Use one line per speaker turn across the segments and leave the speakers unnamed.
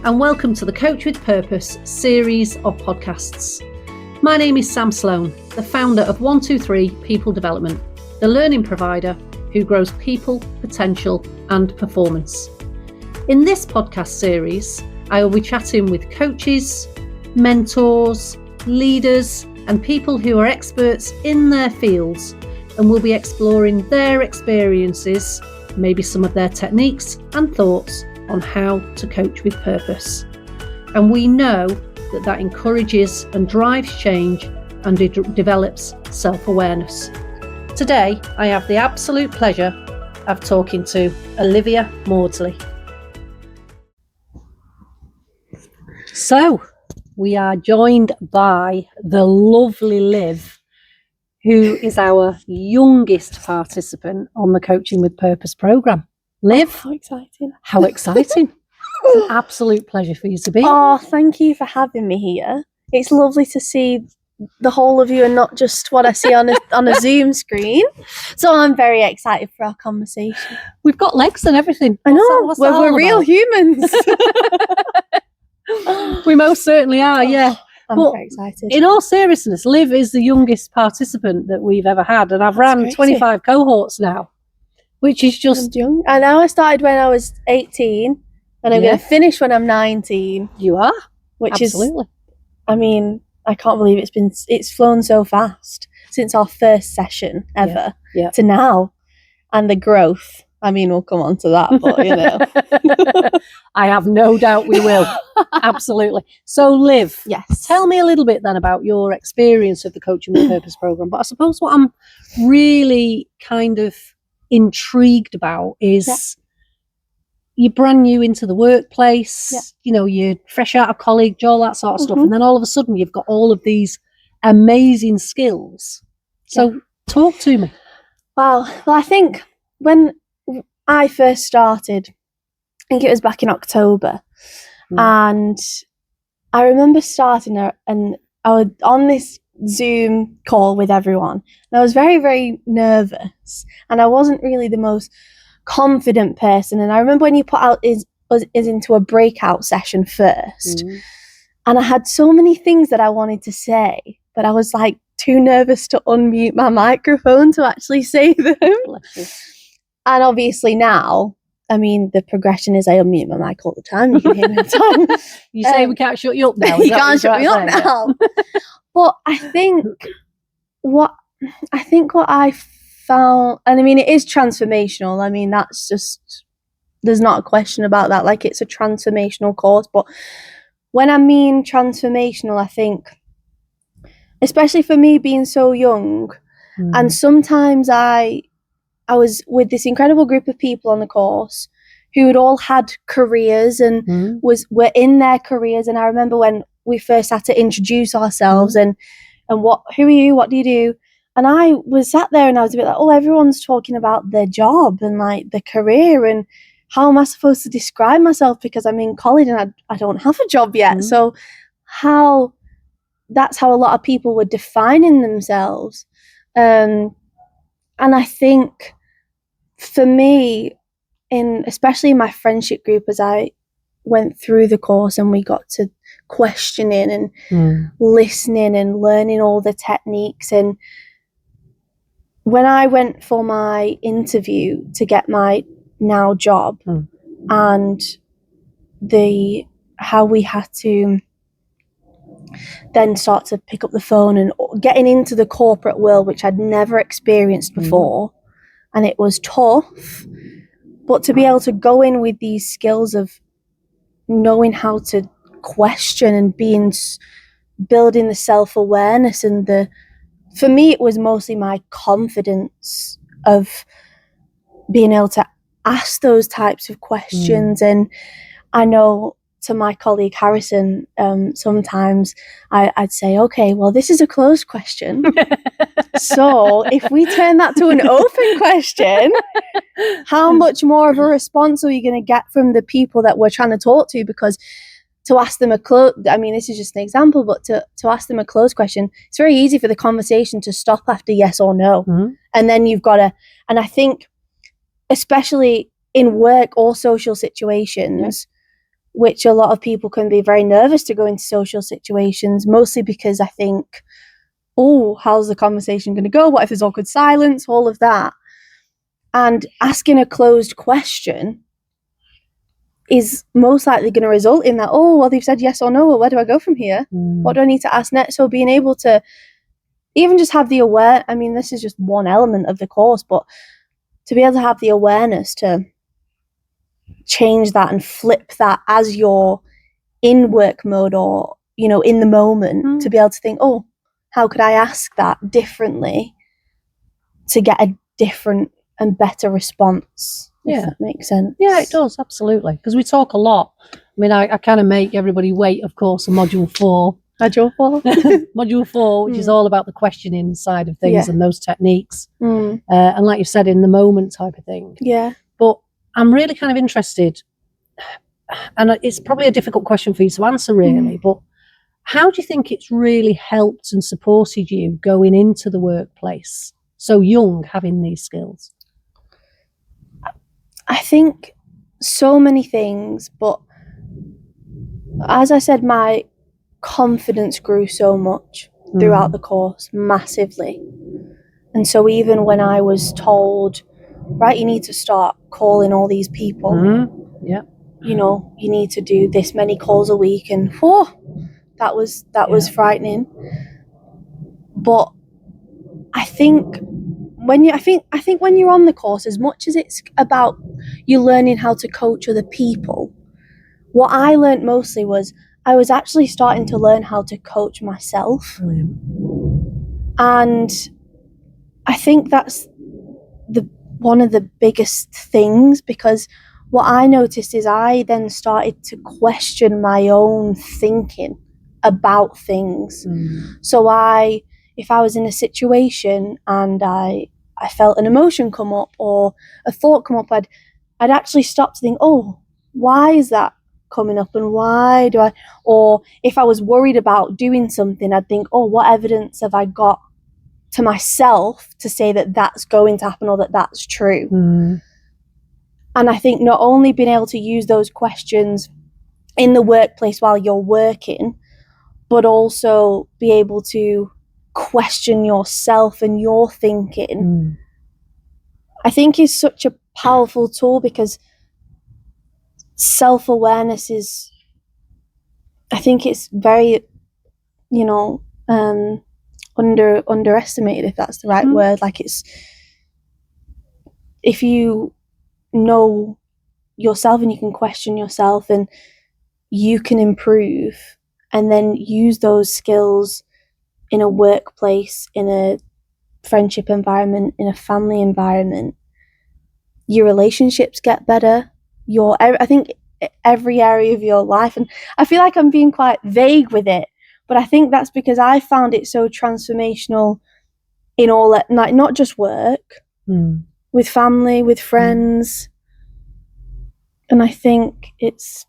and welcome to the Coach with Purpose series of podcasts. My name is Sam Sloan, the founder of 123 People Development, the learning provider who grows people, potential and performance. In this podcast series, I will be chatting with coaches, mentors, leaders and people who are experts in their fields, and we'll be exploring their experiences, maybe some of their techniques and thoughts on how to coach with purpose. And we know that encourages and drives change and develops self-awareness. Today, I have the absolute pleasure of talking to Olivia Maudsley. So, we are joined by the lovely Liv, who is our youngest participant on the Coaching with Purpose programme. Liv,
how exciting.
How exciting. It's an absolute pleasure for you to be.
Oh, thank you for having me here. It's lovely to see the whole of you and not just what I see on a Zoom screen. So I'm very excited for our conversation.
We've got legs and everything.
I know, we're real humans.
We most certainly are, yeah.
I'm very excited.
In all seriousness, Liv is the youngest participant that we've ever had, and I've ran 25 cohorts now, which is just
young. I know I started when I was 18, and I'm going to finish when I'm 19.
You are,
which
absolutely.
I mean, I can't believe it's flown so fast since our first session ever to now, and the growth. I mean, we'll come on to that, but you know.
I have no doubt we will. Absolutely. So, Liv,
yes,
tell me a little bit then about your experience of the Coaching with Purpose programme. But I suppose what I'm really kind of intrigued about is you're brand new into the workplace, you know, you're fresh out of college, all that sort of stuff. And then all of a sudden you've got all of these amazing skills. So talk to me.
Well, I think when I first started, I think it was back in October, and I remember starting and I was on this Zoom call with everyone, and I was very, very nervous, and I wasn't really the most confident person. And I remember when you put out is into a breakout session first, and I had so many things that I wanted to say, but I was like too nervous to unmute my microphone to actually say them. And obviously now, I mean, the progression is I unmute my mic all the time. You can hear me all the time.
You say we can't shut you up now.
You can't shut me up now. But I think what I found, and I mean, it is transformational. I mean, that's just, there's not a question about that. Like, it's a transformational course. But when I mean transformational, I think, especially for me being so young, and sometimes I was with this incredible group of people on the course who had all had careers and were in their careers. And I remember when we first had to introduce ourselves and who are you? What do you do? And I was sat there and I was a bit like, oh, everyone's talking about their job and like their career, and how am I supposed to describe myself because I'm in college and I don't have a job yet. So that's how a lot of people were defining themselves. And I think for me, especially in my friendship group, as I went through the course and we got to questioning and listening and learning all the techniques, and when I went for my interview to get my now job and how we had to then start to pick up the phone and getting into the corporate world, which I'd never experienced before, and it was tough, but to be able to go in with these skills of knowing how to question and building the self-awareness and for me it was mostly my confidence of being able to ask those types of questions. And I know to my colleague Harrison, sometimes I'd say, okay, well, this is a closed question. So if we turn that to an open question, how much more of a response are you going to get from the people that we're trying to talk to? Because to ask them I mean, this is just an example, but to ask them a closed question, it's very easy for the conversation to stop after yes or no. And then you've got to, and I think, especially in work or social situations, which a lot of people can be very nervous to go into social situations, mostly because I think, oh, how's the conversation going to go? What if there's awkward silence? All of that. And asking a closed question is most likely going to result in that, oh, well, they've said yes or no, well, where do I go from here? What do I need to ask next? So being able to even just have the this is just one element of the course, but to be able to have the awareness to change that and flip that as you're in work mode or, in the moment, to be able to think, oh, how could I ask that differently to get a different and better response? If that makes sense.
Yeah, it does, absolutely. Because we talk a lot. I kind of make everybody wait, of course, for Module 4. Module 4, which is all about the questioning side of things and those techniques. And like you said, in the moment type of thing.
Yeah.
But I'm really kind of interested, and it's probably a difficult question for you to answer, really, but how do you think it's really helped and supported you going into the workplace so young, having these skills?
I think so many things, but as I said, my confidence grew so much throughout the course, massively. And so even when I was told, right, you need to start calling all these people, you need to do this many calls a week, and that was frightening. But I think when you're on the course, as much as it's about you learning how to coach other people, what I learned mostly was I was actually starting to learn how to coach myself.
Brilliant.
And I think that's one of the biggest things, because what I noticed is I then started to question my own thinking about things. So if I was in a situation and I felt an emotion come up or a thought come up, I'd actually stop to think, oh, why is that coming up, and why do I, or if I was worried about doing something, I'd think, oh, what evidence have I got to myself to say that that's going to happen or that that's true? And I think not only being able to use those questions in the workplace while you're working, but also be able to question yourself and your thinking, I think is such a powerful tool, because self-awareness is, I think it's very, underestimated, if that's the right word. Like, it's, if you know yourself and you can question yourself and you can improve, and then use those skills in a workplace, in a friendship environment, in a family environment, your relationships get better. I think every area of your life, and I feel like I'm being quite vague with it, but I think that's because I found it so transformational in all that, like, not just work, with family, with friends. And I think it's,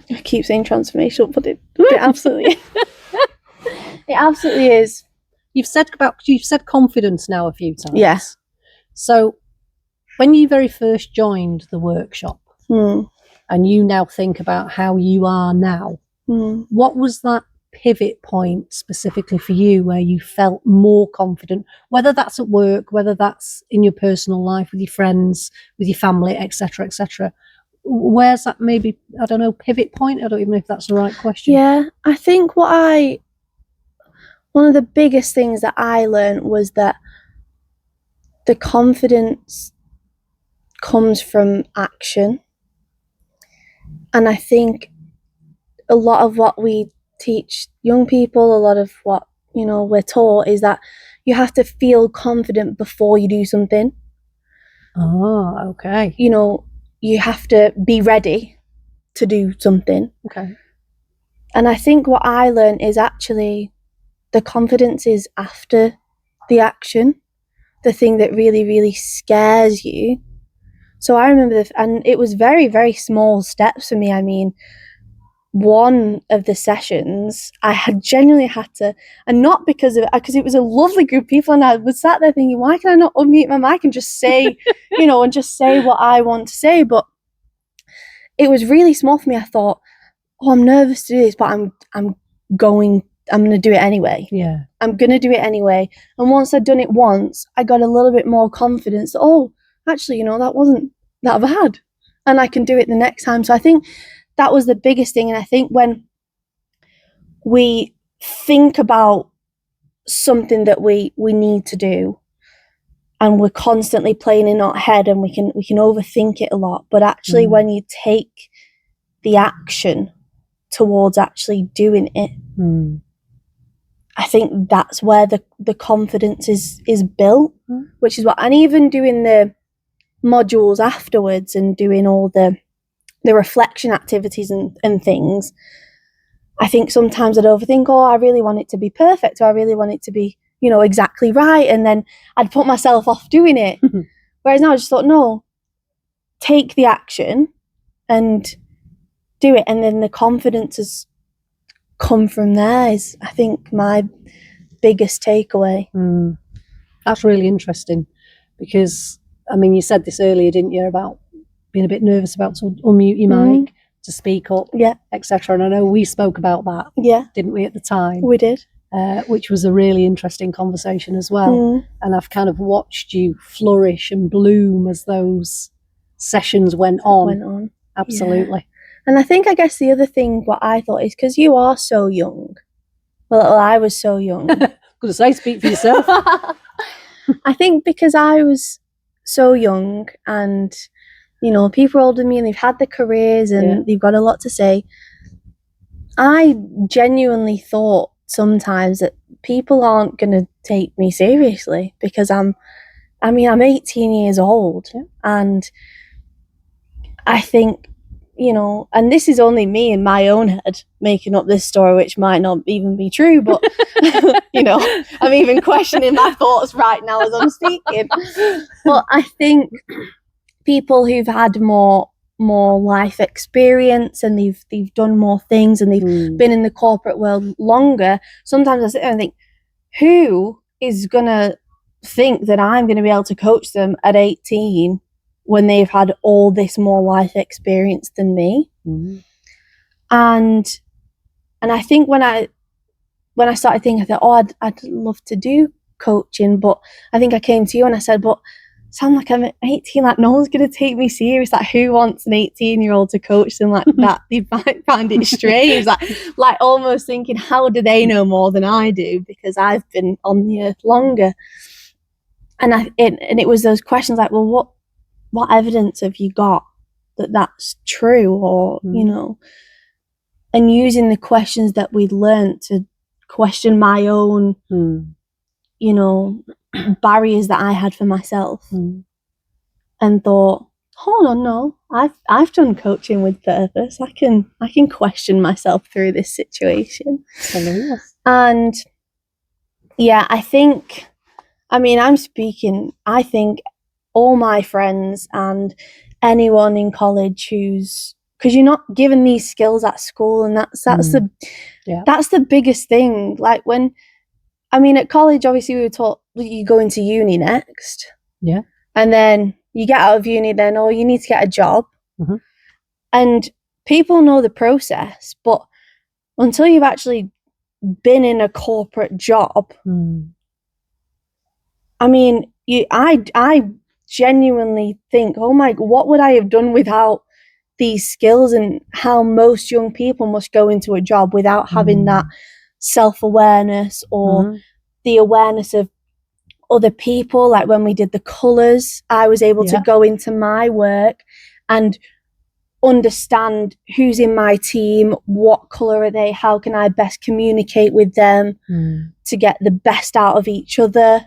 I keep saying transformational, but it absolutely it absolutely is.
You've said confidence now a few times.
Yes.
So when you very first joined the workshop, and you now think about how you are now, what was that pivot point specifically for you where you felt more confident, whether that's at work, whether that's in your personal life, with your friends, with your family, etc., etc.? Where's that, maybe, I don't know, pivot point? I don't even know if that's the right question.
Yeah, I think one of the biggest things that I learned was that the confidence comes from action. And I think a lot of what we teach young people, a lot of what, we're taught, is that you have to feel confident before you do something.
Oh, okay.
You have to be ready to do something.
Okay.
And I think what I learned is actually the confidence is after the action, the thing that really, really scares you. So I remember and it was very, very small steps for me. I mean, one of the sessions, I had genuinely had to, and not because of it, because it was a lovely group of people, and I was sat there thinking, why can I not unmute my mic and just say, and just say what I want to say? But it was really small for me. I thought, oh, I'm nervous to do this, but I'm going to do it anyway.
Yeah.
I'm going to do it anyway. And once I'd done it once, I got a little bit more confidence. Oh, actually, that wasn't that bad. And I can do it the next time. So I think that was the biggest thing. And I think when we think about something that we need to do, and we're constantly playing in our head, and we can overthink it a lot. But actually, when you take the action towards actually doing it, I think that's where the confidence is built, which is what, and even doing the modules afterwards and doing all the reflection activities and things, I think sometimes I'd overthink, oh, I really want it to be perfect, or I really want it to be, exactly right. And then I'd put myself off doing it. Whereas now I just thought, no, take the action and do it. And then the confidence has come from there is, I think, my biggest takeaway.
That's really interesting, because, I mean, you said this earlier, didn't you, about being a bit nervous about to unmute your mic, to speak up, etc. And I know we spoke about that, didn't we, at the time?
We did.
Which was a really interesting conversation as well. And I've kind of watched you flourish and bloom as those sessions went on. Absolutely.
Yeah. And I guess the other thing, what I thought is, because you are so young. Well, I was so young.
Good to say, speak for yourself.
I think because I was so young, and people older than me, and they've had their careers and they've got a lot to say. I genuinely thought sometimes that people aren't going to take me seriously, because I'm 18 years old, and I think, and this is only me in my own head making up this story, which might not even be true, but I'm even questioning my thoughts right now as I'm speaking. But I think people who've had more life experience, and they've done more things, and they've been in the corporate world longer, sometimes I sit there and think, who is gonna think that I'm gonna be able to coach them at 18 when they've had all this more life experience than me? And I think when I started thinking, I thought, oh, I'd love to do coaching, but I think I came to you and I said, but sound like I'm 18, like no one's going to take me serious. Like, who wants an 18-year-old to coach them like that? They might find it strange, like almost thinking, how do they know more than I do, because I've been on the earth longer. And it was those questions like, well, what evidence have you got that that's true, or and using the questions that we'd learned to question my own barriers that I had for myself, and thought, hold on, no, I've done coaching with purpose. I can question myself through this situation. And I think, I'm speaking, I think all my friends and anyone in college because you're not given these skills at school, and that's the biggest thing. Like when, at college, obviously we were taught you go into uni next.
Yeah.
And then you get out of uni, then, oh, you need to get a job. And people know the process, but until you've actually been in a corporate job, I genuinely think, oh my, what would I have done without these skills, and how most young people must go into a job without having that self-awareness, or the awareness of other people. Like when we did the colours, I was able to go into my work and understand who's in my team, what colour are they, how can I best communicate with them to get the best out of each other.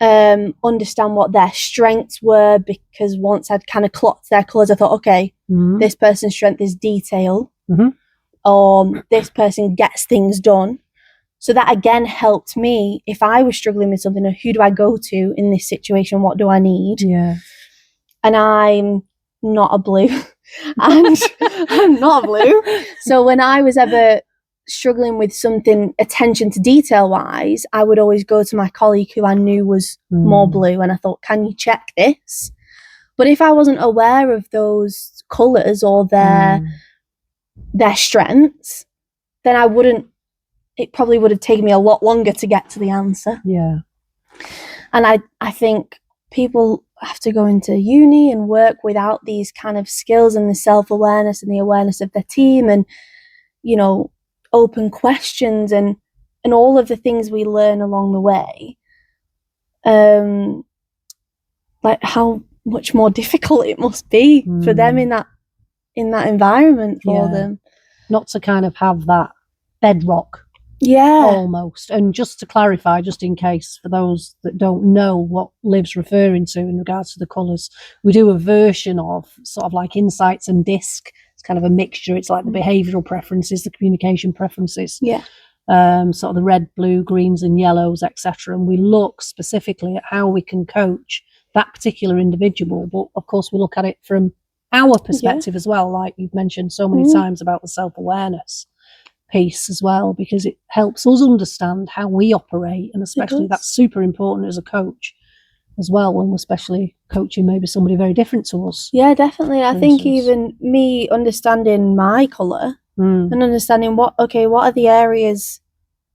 Understand what their strengths were, because once I'd kind of clocked their colours, I thought, okay, this person's strength is detail, this person gets things done. So that again helped me if I was struggling with something, or who do I go to in this situation, what do I need? And I'm not a blue. And I'm not a blue. So when I was ever struggling with something attention to detail wise, I would always go to my colleague who I knew was more blue, and I thought, can you check this? But if I wasn't aware of those colours or their strengths, then it probably would have taken me a lot longer to get to the answer.
Yeah.
And I think people have to go into uni and work without these kind of skills and the self-awareness and the awareness of their team and, you know, open questions and all of the things we learn along the way. Like how much more difficult it must be for them in that environment for them.
Not to kind of have that bedrock.
Yeah.
Almost. And just to clarify, just in case for those that don't know what Liv's referring to in regards to the colours, we do a version of sort of like insights and DISC. It's kind of a mixture. It's like the behavioural preferences, the communication preferences.
Yeah.
Sort of the red, blue, greens and yellows, etc. And we look specifically at how we can coach that particular individual. But of course, we look at it from our perspective as well, like you've mentioned so many times about the self-awareness piece as well, because it helps us understand how we operate, and especially that's super important as a coach as well when we're especially coaching maybe somebody very different to us.
Yeah, definitely. I think even me understanding my colour and understanding what are the areas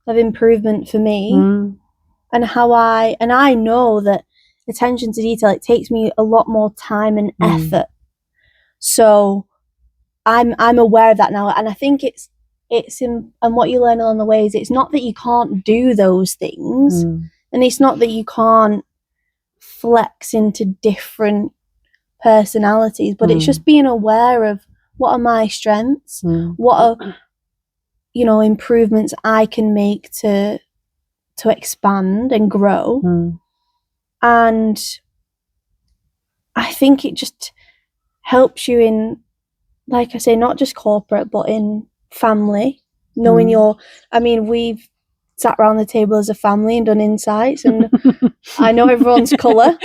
of improvement for me and how I know that attention to detail, it takes me a lot more time and effort. So I'm aware of that now, and I think it's in, and what you learn along the way is it's not that you can't do those things, and it's not that you can't flex into different personalities, but it's just being aware of what are my strengths, what are, you know, improvements I can make to expand and grow. And I think it just helps you in, like I say, not just corporate, but in family, knowing we've sat around the table as a family and done insights, and I know everyone's colour.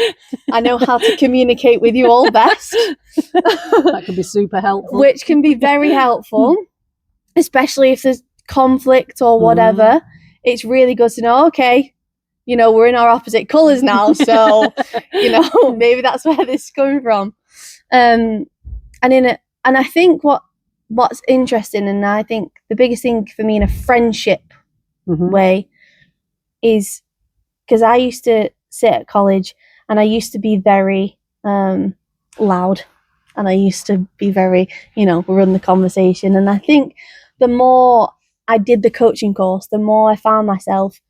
I know how to communicate with you all best.
That can be super helpful.
Which can be very helpful, especially if there's conflict or whatever. It's really good to know, okay, you know, we're in our opposite colours now, so, you know, maybe that's where this is coming from. And I think what's interesting, and I think the biggest thing for me in a friendship way is, because I used to sit at college and I used to be very loud, and I used to be very, you know, run the conversation. And I think the more I did the coaching course, the more I found myself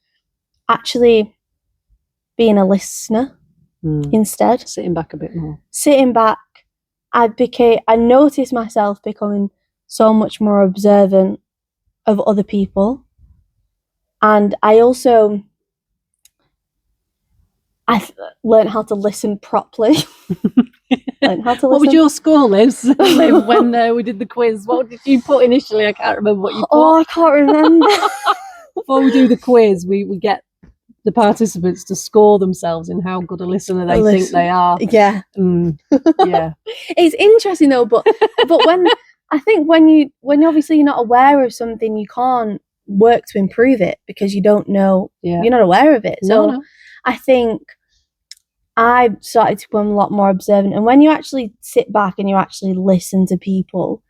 actually being a listener instead.
Sitting back a bit more.
Sitting back, I noticed myself becoming so much more observant of other people. And I also, learned how to listen properly.
What was your score, Liz, when we did the quiz? What did you put initially? I can't remember what you put.
Oh, I can't remember.
Before we do the quiz, we get the participants to score themselves in how good a listener they think they are.
Yeah.
Yeah.
It's interesting though, but when I think when obviously you're not aware of something, you can't work to improve it because you don't know, you're not aware of it. So no. I think I started to become a lot more observant, and when you actually sit back and you actually listen to people,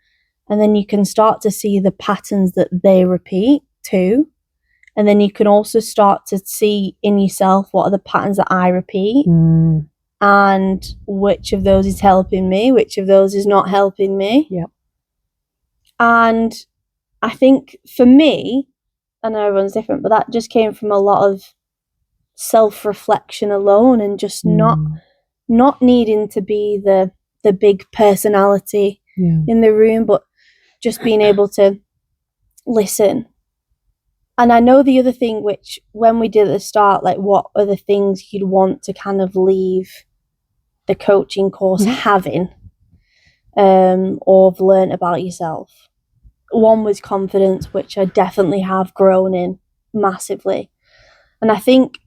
and then you can start to see the patterns that they repeat too, and then you can also start to see in yourself what are the patterns that I repeat, and which of those is helping me, which of those is not helping me.
Yep.
And I think for me, I know everyone's different, but that just came from a lot of self-reflection alone, and just not needing to be the big personality in the room, but just being able to listen. And I know the other thing, which when we did at the start, like what are the things you'd want to kind of leave the coaching course having or have learned about yourself. One was confidence, which I definitely have grown in massively. And I think,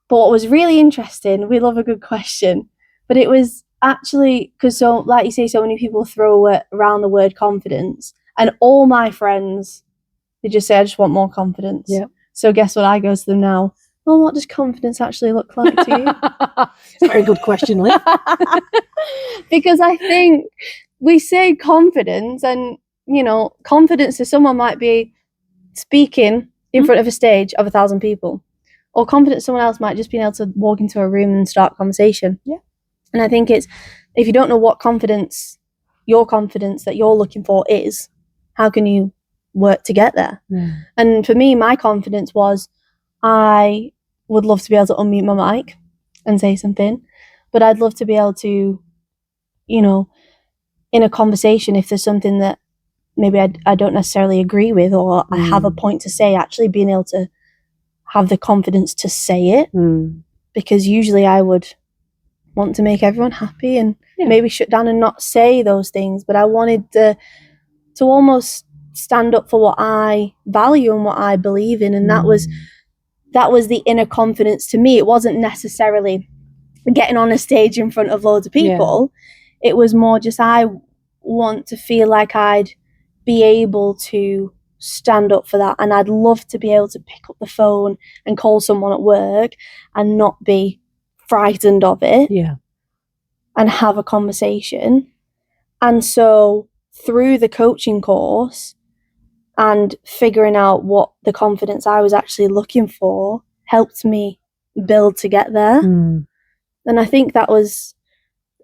but what was really interesting, we love a good question, but it was actually, because so, like you say, so many people throw around the word confidence, and all my friends, they just say, I just want more confidence.
Yep.
So guess what I go to them now? Well, what does confidence actually look like to you?
It's a very good question, Liv.
Because I think we say confidence, and confidence to someone might be speaking in front of a stage of 1,000 people, or confidence someone else might just be able to walk into a room and start a conversation.
Yeah.
And I think it's, if you don't know what confidence that you're looking for is, how can you work to get there? And for me, my confidence was, I would love to be able to unmute my mic and say something, but I'd love to be able to, in a conversation, if there's something that maybe I don't necessarily agree with, or I have a point to say, actually being able to have the confidence to say it, because usually I would want to make everyone happy and maybe shut down and not say those things, but I wanted to almost stand up for what I value and what I believe in, and that was the inner confidence to me. It wasn't necessarily getting on a stage in front of loads of people. It was more just, I want to feel like I'd be able to stand up for that, and I'd love to be able to pick up the phone and call someone at work and not be frightened of it, and have a conversation. And so through the coaching course and figuring out what the confidence I was actually looking for helped me build to get there. And I think that was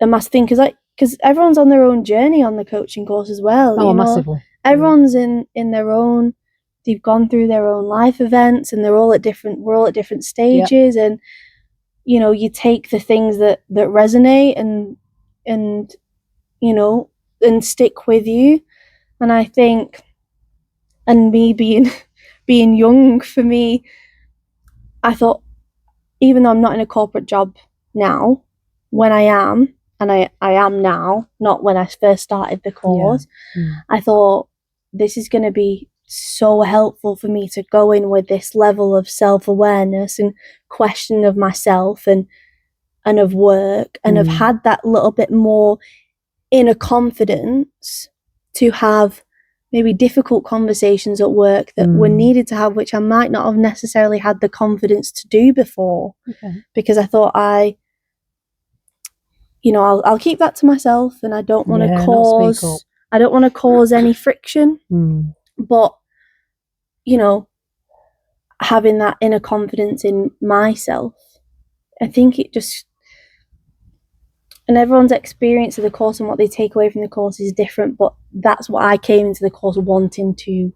a massive thing, because everyone's on their own journey on the coaching course as well.
Massively.
Everyone's in their own, they've gone through their own life events, and we're all at different stages. And you take the things that resonate and stick with you. And I think, and me being young, for me, I thought, even though I'm not in a corporate job now, when I am, and I am now, not when I first started the course, I thought, this is going to be so helpful for me to go in with this level of self-awareness and questioning of myself and of work, and have had that little bit more inner confidence to have maybe difficult conversations at work that were needed to have, which I might not have necessarily had the confidence to do before, because I thought I'll keep that to myself, and I don't want to cause any friction. But having that inner confidence in myself, I think it just, and everyone's experience of the course and what they take away from the course is different, but that's what I came into the course wanting to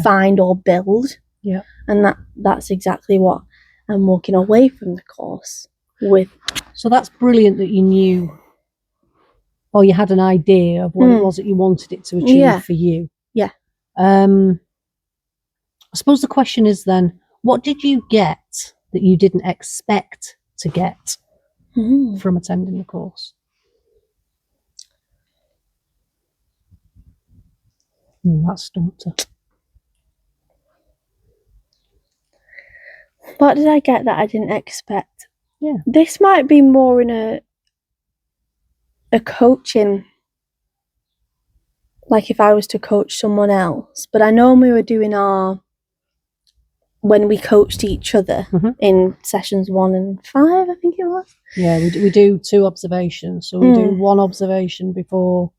find or build. And that's exactly what I'm walking away from the course with.
So that's brilliant that you knew, or you had an idea of what it was that you wanted it to achieve for you. I suppose the question is then, what did you get that you didn't expect to get from attending the course? That's stumped her.
What did I get that I didn't expect? This might be more in a coaching, like if I was to coach someone else. But I know when we were doing when we coached each other in sessions 1 and 5, I think it was.
We do 2 observations. So we do 1 observation before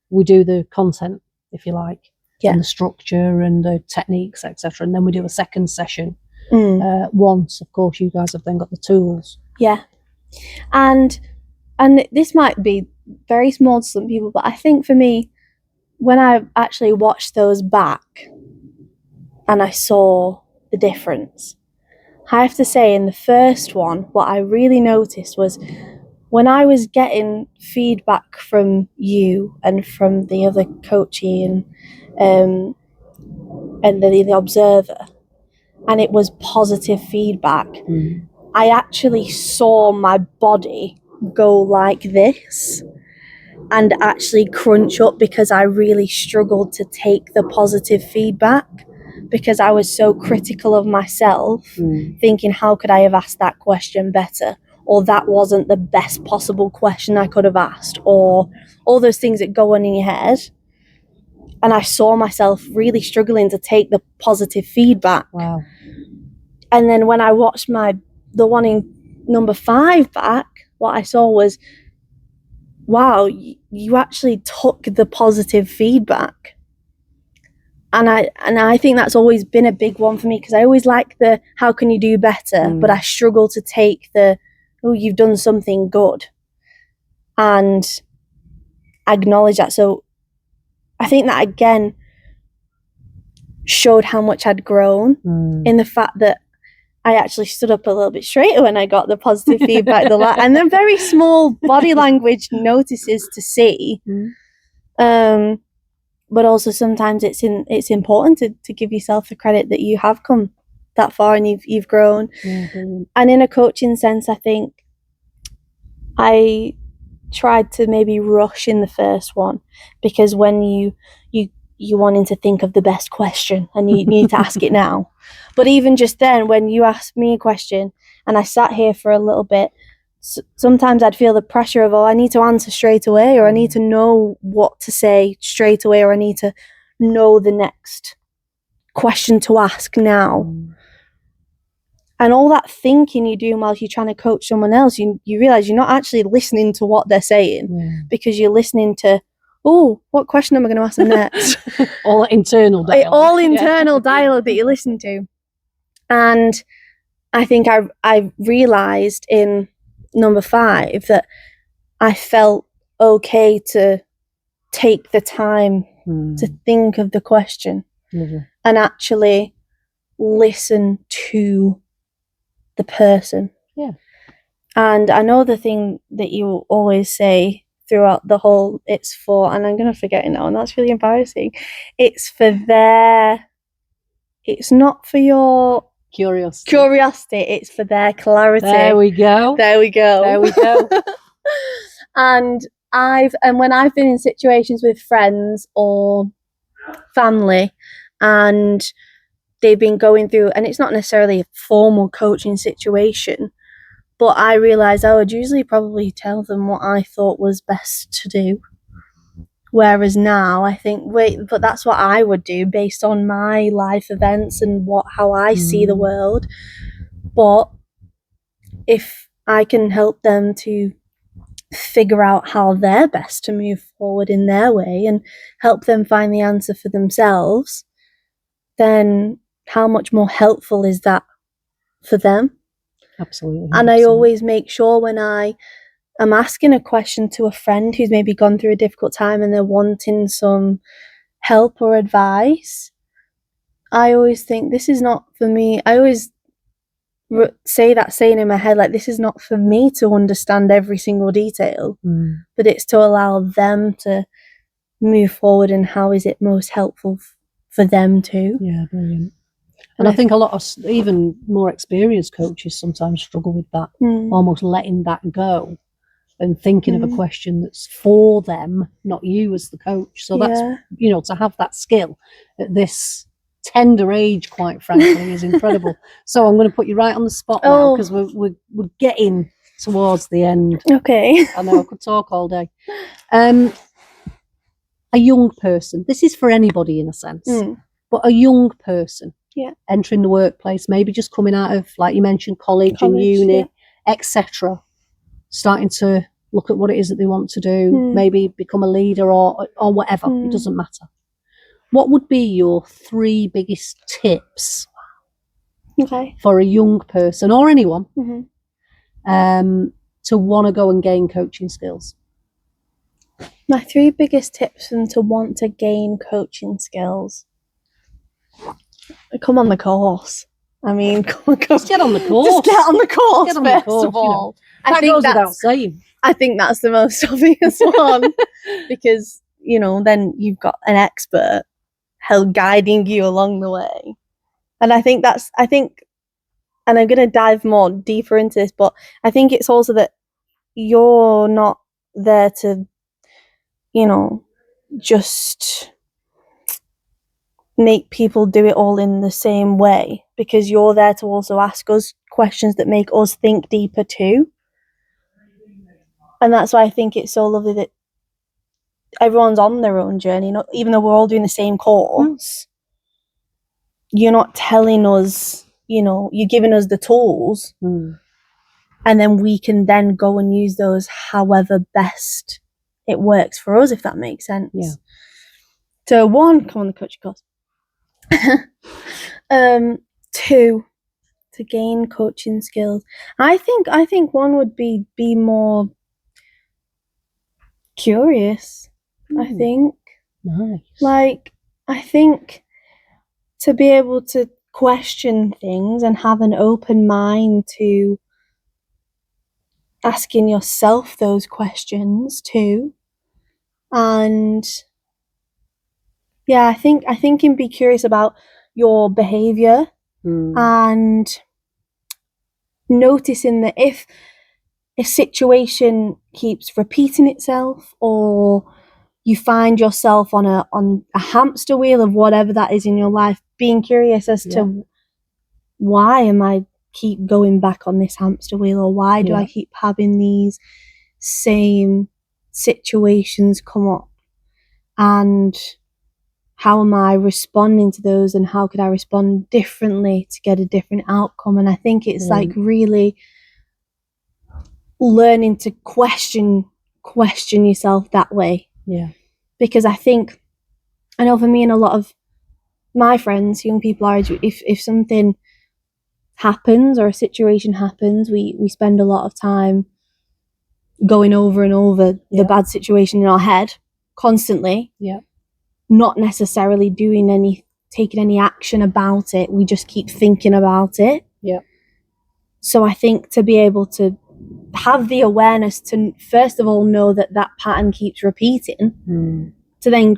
we do the content, if you like, and the structure and the techniques, etc. And then we do a second session. Once, of course, you guys have then got the tools. And this might be very small to some people, but I think for me, when I actually watched those back and I saw the difference, I have to say, in the first one, what I really noticed was when I was getting feedback from you and from the other coachee and the observer, and it was positive feedback, I actually saw my body go like this and actually crunch up, because I really struggled to take the positive feedback, because I was so critical of myself, thinking, how could I have asked that question better? Or that wasn't the best possible question I could have asked, or all those things that go on in your head. And I saw myself really struggling to take the positive feedback. Wow.
And then when I watched the one in number 5 back, what I saw was wow, you actually took the positive feedback. And I think that's always been a big one for me, because I always like the how can you do better, but I struggle to take the, oh, you've done something good, and acknowledge that. So I think that again showed how much I'd grown in the fact that I actually stood up a little bit straighter when I got the positive feedback, and they're very small body language notices to see. But also sometimes it's important to give yourself the credit that you have come that far and you've grown.
Yeah, brilliant.
And in a coaching sense, I think I tried to maybe rush in the first one, because when you wanting to think of the best question and you need to ask it now. But even just then, when you asked me a question and I sat here for a little bit, sometimes I'd feel the pressure of, oh, I need to answer straight away, or I need to know what to say straight away, or I need to know the next question to ask now. And all that thinking you do while you're trying to coach someone else, you realise you're not actually listening to what they're saying, because you're listening to, oh, what question am I going to ask them next?
All internal dialogue.
All internal dialogue that you listen to. And I think I realised in number 5 that I felt okay to take the time to think of the question and actually listen to the person.
Yeah.
And I know the thing that you always say throughout the whole, it's for, and I'm going to forget it now, and that's really embarrassing. It's not for your curiosity, it's for their clarity.
There we go.
And when I've been in situations with friends or family and they've been going through, and it's not necessarily a formal coaching situation, but I realised I would usually probably tell them what I thought was best to do. Whereas now I think, wait, but that's what I would do based on my life events and how I see the world. But if I can help them to figure out how they're best to move forward in their way and help them find the answer for themselves, then how much more helpful is that for them?
Absolutely.
And I always make sure when I'm asking a question to a friend who's maybe gone through a difficult time and they're wanting some help or advice, I always think, this is not for me. I always say that saying in my head, like, this is not for me to understand every single detail, but it's to allow them to move forward, and how is it most helpful for them too.
Yeah, brilliant. And I think a lot of even more experienced coaches sometimes struggle with that, almost letting that go and thinking of a question that's for them, not you as the coach. So that's, to have that skill at this tender age, quite frankly, is incredible. So I'm going to put you right on the spot now, because we're getting towards the end.
Okay.
I know I could talk all day. A young person, this is for anybody in a sense, but a young person entering the workplace, maybe just coming out of, like you mentioned, college and uni, etc., starting to look at what it is that they want to do, maybe become a leader or whatever, it doesn't matter. What would be your 3 biggest tips for a young person or anyone to want to go and gain coaching skills?
My 3 biggest tips and to want to gain coaching skills. Come on the course. I mean,
just get on the course.
Just get on the course, first of all.
That goes without saying.
I think that's the most obvious one, because, then you've got an expert guiding you along the way. And I think, and I'm going to dive more deeper into this, but I think it's also that you're not there to, just make people do it all in the same way, because you're there to also ask us questions that make us think deeper too. And that's why I think it's so lovely that everyone's on their own journey, even though we're all doing the same course. You're not telling us, you're giving us the tools, and then we can then go and use those however best it works for us, if that makes sense.
Yeah.
So 1, come on the coaching course. 2, to gain coaching skills. I think 1 would be more curious. I think.
Nice.
Like, I think to be able to question things and have an open mind to asking yourself those questions too. And yeah, I think in be curious about your behavior and noticing that if a situation keeps repeating itself, or you find yourself on a hamster wheel of whatever that is in your life, being curious as to why am I keep going back on this hamster wheel, or why do I keep having these same situations come up, and how am I responding to those, and how could I respond differently to get a different outcome? And I think it's like really learning to question yourself that way.
Yeah.
Because I know for me and a lot of my friends, young people our age, if something happens or a situation happens, we spend a lot of time going over and over the bad situation in our head constantly.
Yeah.
Not necessarily taking any action about it. We just keep thinking about it.
Yeah.
So I think to be able to have the awareness to first of all know that pattern keeps repeating, to then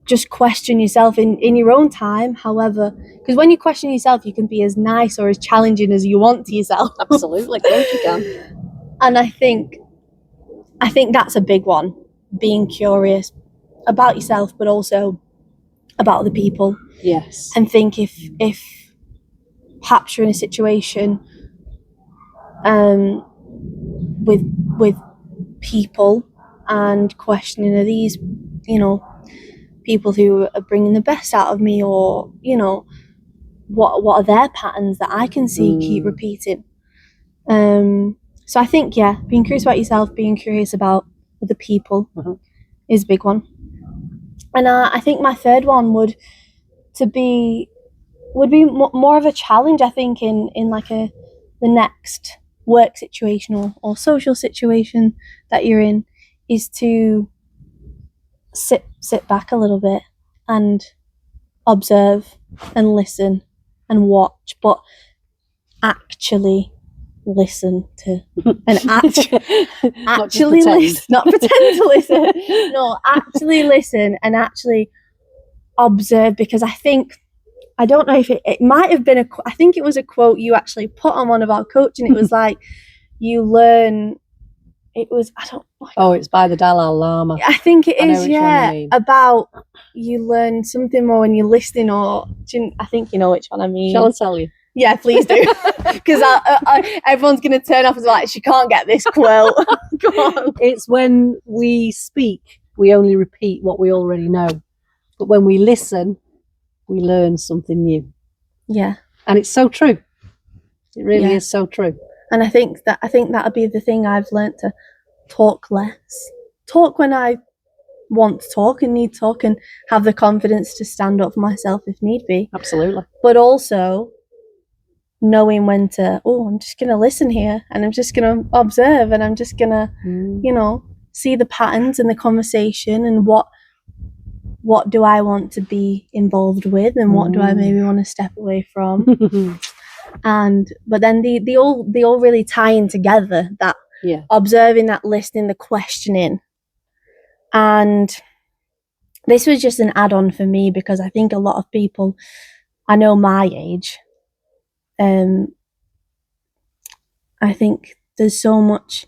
just question yourself in your own time. However, because when you question yourself, you can be as nice or as challenging as you want to yourself.
Absolutely, of course you can.
And I think that's a big one, being curious about yourself, but also about other people.
Yes.
And think if perhaps you're in a situation with people, and questioning, are these, people who are bringing the best out of me, or, what are their patterns that I can see keep repeating. So I think, being curious about yourself, being curious about other people is a big one. And I think my third one would be more of a challenge, I think, in like the next work situation or social situation that you're in, is to sit back a little bit and observe and listen and watch, but actually listen to and actually listen, not pretend to listen. No, actually listen and actually observe. Because I don't know if it might have been I think it was a quote you actually put on one of our coaching. It was like, you learn, it was,
it's by the Dalai Lama.
I think it is, about you learn something more when you're listening, or I think you know which one I mean.
Shall I tell you?
Yeah, please do. Because everyone's going to turn off and be like, she can't get this quote. Go on.
It's when we speak, we only repeat what we already know. But when we listen, we learn something new.
Yeah.
And it's so true. It really is so true.
And I think that'll be the thing I've learnt, to talk less. Talk when I want to talk and need to talk, and have the confidence to stand up for myself if need be.
Absolutely.
But also knowing when to, I'm just going to listen here, and I'm just going to observe, and I'm just going to, see the patterns in the conversation, and what do I want to be involved with, and what do I maybe want to step away from. But then they all really tie in together, that observing, that listening, the questioning. And this was just an add-on for me, because I think a lot of people, I know my age, I think there's so much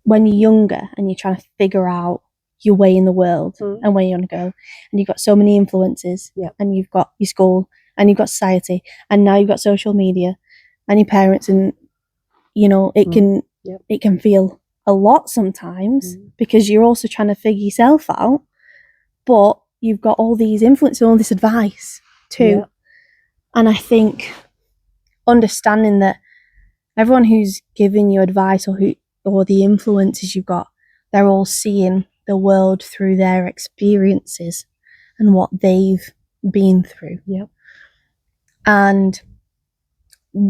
when you're younger and you're trying to figure out your way in the world and where you want to go, and you've got so many influences, and you've got your school, and you've got society, and now you've got social media and your parents, and it can feel a lot sometimes, because you're also trying to figure yourself out, but you've got all these influences, all this advice too. And I think understanding that everyone who's giving you advice, or the influences you've got, they're all seeing the world through their experiences and what they've been through.
Yeah.
And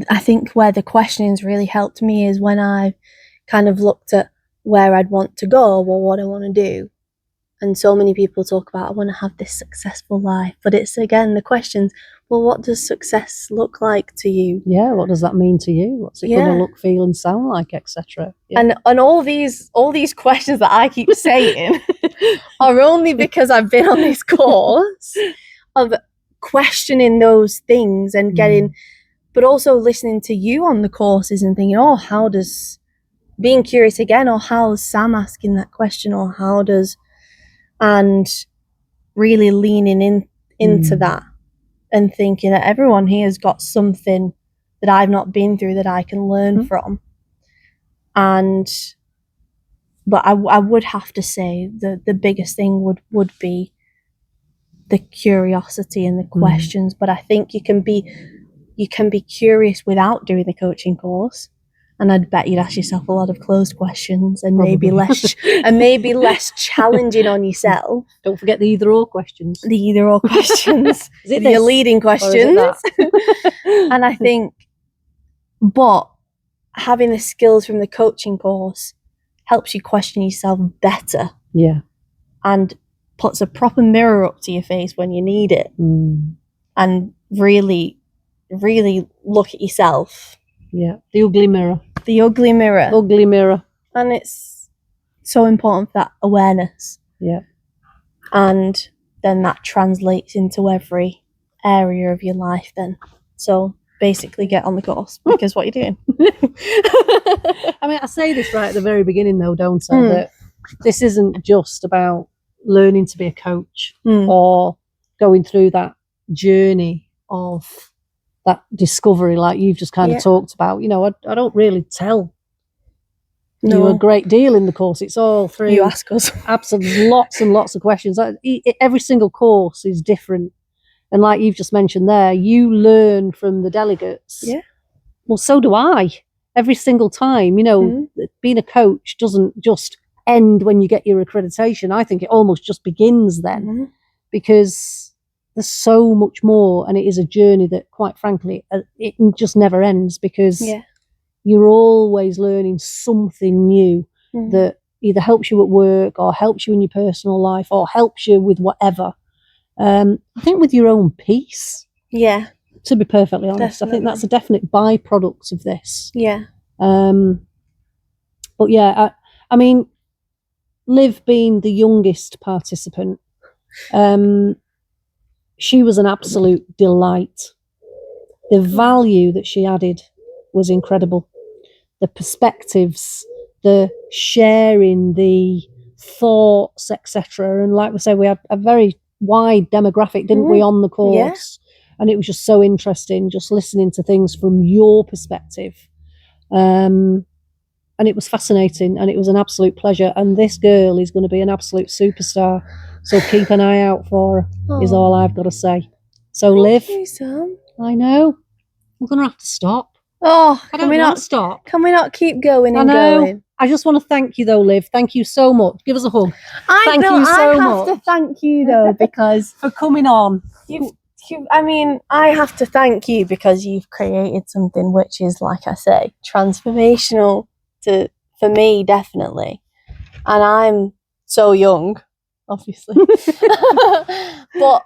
I think where the questioning's really helped me is when I kind of looked at where I'd want to go or what I want to do. And so many people talk about, I want to have this successful life. But it's, again, the questions, well, what does success look like to you?
Yeah, what does that mean to you? What's it going to look, feel and sound like, etc.?
Yeah. And all these questions that I keep saying are only because I've been on this course of questioning those things and getting, but also listening to you on the courses and thinking, oh, how does, being curious again, or how's Sam asking that question, or how does, and really leaning into that and thinking that everyone here has got something that I've not been through that I can learn from. But I would have to say the biggest thing would be the curiosity and the questions. But I think you can be curious without doing the coaching course. And I'd bet you'd ask yourself a lot of closed questions and maybe less challenging on yourself.
Don't forget the either or questions.
The either or questions.
Is it
your leading questions? And I think, but having the skills from the coaching course helps you question yourself better.
Yeah.
And puts a proper mirror up to your face when you need it. And really, really look at yourself.
Yeah, the ugly mirror.
The ugly mirror.
Ugly mirror.
And it's so important for that awareness.
Yeah.
And then that translates into every area of your life then. So basically get on the course, because what you're doing.
I mean, I say this right at the very beginning though, don't I? That this isn't just about learning to be a coach or going through that journey of that discovery like you've just kind of talked about. You know, I don't really tell you a great deal in the course. It's all through.
You ask us.
Absolutely, lots and lots of questions. Every single course is different. And like you've just mentioned there, you learn from the delegates.
Yeah.
Well, so do I. Every single time, you know, being a coach doesn't just end when you get your accreditation. I think it almost just begins then, because there's so much more, and it is a journey that, quite frankly, it just never ends, because you're always learning something new that either helps you at work or helps you in your personal life or helps you with whatever. I think with your own peace.
Yeah.
To be perfectly honest, definitely. I think that's a definite byproduct of this.
Yeah.
But yeah, I mean, Liv being the youngest participant, she was an absolute delight. The value that she added was incredible. The perspectives, the sharing, the thoughts, etc. And like we say, we had a very wide demographic, didn't we, on the course? And it was just so interesting, just listening to things from your perspective. And it was fascinating, and it was an absolute pleasure. And this girl is going to be an absolute superstar. So keep an eye out for her, is all I've got to say. So Liv,
you, Sam.
I know, we're going to have to stop.
Oh,
I don't want to stop.
Can we not keep going and going?
I just want to thank you though, Liv. Thank you so much. Give us a hug.
I have to thank you though, because
for coming on.
I have to thank you because you've created something which is, like I say, transformational for me, definitely. And I'm so young, obviously. But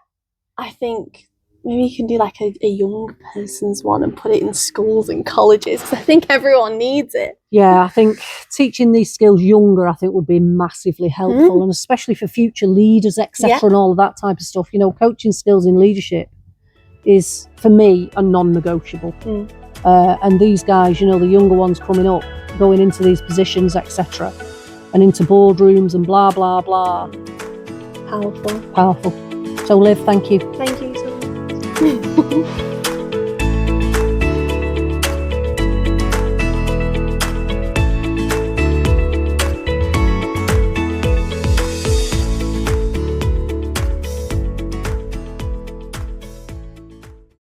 I think maybe you can do like a young person's one and put it in schools and colleges, because I think everyone needs it.
Yeah, I think teaching these skills younger, I think, would be massively helpful, and especially for future leaders, etc., and all of that type of stuff. You know, coaching skills in leadership is, for me, a non-negotiable. And these guys, you know, the younger ones coming up, going into these positions, etc., and into boardrooms and blah, blah, blah.
Powerful.
Powerful. So, Liv, thank you.
Thank you so much.